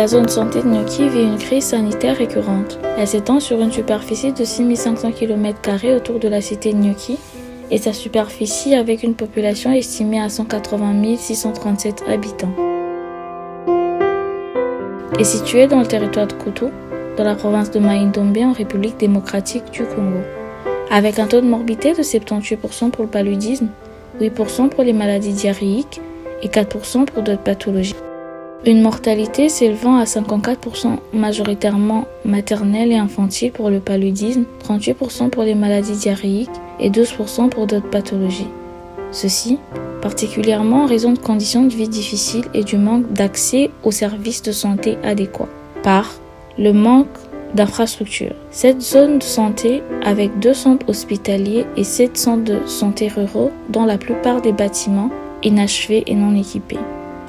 La zone santé de Nyoki vit une crise sanitaire récurrente. Elle s'étend sur une superficie de 6500 km² autour de la cité de Nyoki et sa superficie avec une population estimée à 180 637 habitants. Est située dans le territoire de Kutu, dans la province de Mai-Ndombe en République démocratique du Congo, avec un taux de morbidité de 78% pour le paludisme, 8% pour les maladies diarrhéiques et 4% pour d'autres pathologies. Une mortalité s'élevant à 54% majoritairement maternelle et infantile pour le paludisme, 38% pour les maladies diarrhéiques et 12% pour d'autres pathologies. Ceci, particulièrement en raison de conditions de vie difficiles et du manque d'accès aux services de santé adéquats, par le manque d'infrastructures. Cette zone de santé, avec 2 centres hospitaliers et 7 centres de santé ruraux, dont la plupart des bâtiments inachevés et non équipés,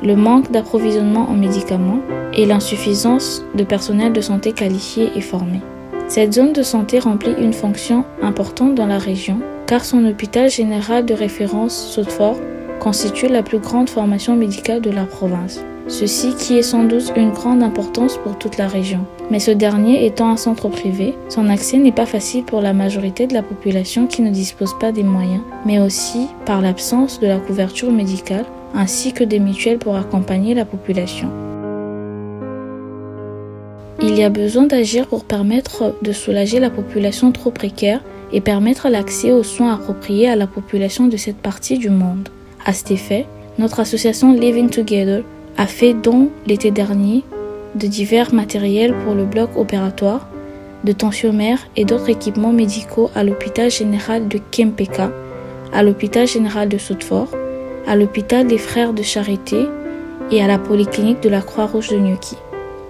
le manque d'approvisionnement en médicaments et l'insuffisance de personnel de santé qualifié et formé. Cette zone de santé remplit une fonction importante dans la région, car son hôpital général de référence Sotfort constitue la plus grande formation médicale de la province. Ceci qui est sans doute une grande importance pour toute la région. Mais ce dernier étant un centre privé, son accès n'est pas facile pour la majorité de la population qui ne dispose pas des moyens, mais aussi par l'absence de la couverture médicale ainsi que des mutuelles pour accompagner la population. Il y a besoin d'agir pour permettre de soulager la population trop précaire et permettre l'accès aux soins appropriés à la population de cette partie du monde. À cet effet, notre association Living Together a fait don l'été dernier de divers matériels pour le bloc opératoire, de tensiomètres et d'autres équipements médicaux à l'hôpital général de Kempeka, à l'hôpital général de Sotfort, à l'hôpital des Frères de Charité et à la polyclinique de la Croix-Rouge de Nyoki.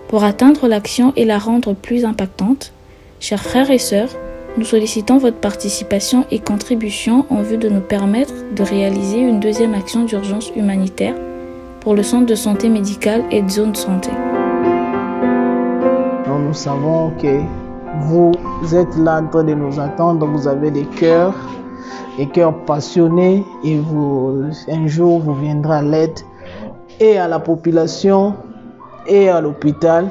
Pour atteindre l'action et la rendre plus impactante, chers frères et sœurs, nous sollicitons votre participation et contribution en vue de nous permettre de réaliser une deuxième action d'urgence humanitaire pour le centre de santé médicale et de zone santé. Nous savons que vous êtes là en train de nous attendre, vous avez des cœurs passionnés et un jour vous viendrez à l'aide et à la population et à l'hôpital.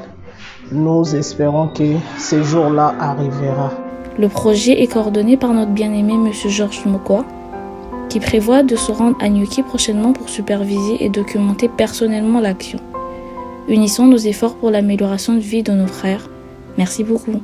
Nous espérons que ce jour-là arrivera. Le projet est coordonné par notre bien-aimé M. Georges Mokwa, qui prévoit de se rendre à Nyoki prochainement pour superviser et documenter personnellement l'action. Unissons nos efforts pour l'amélioration de vie de nos frères. Merci beaucoup.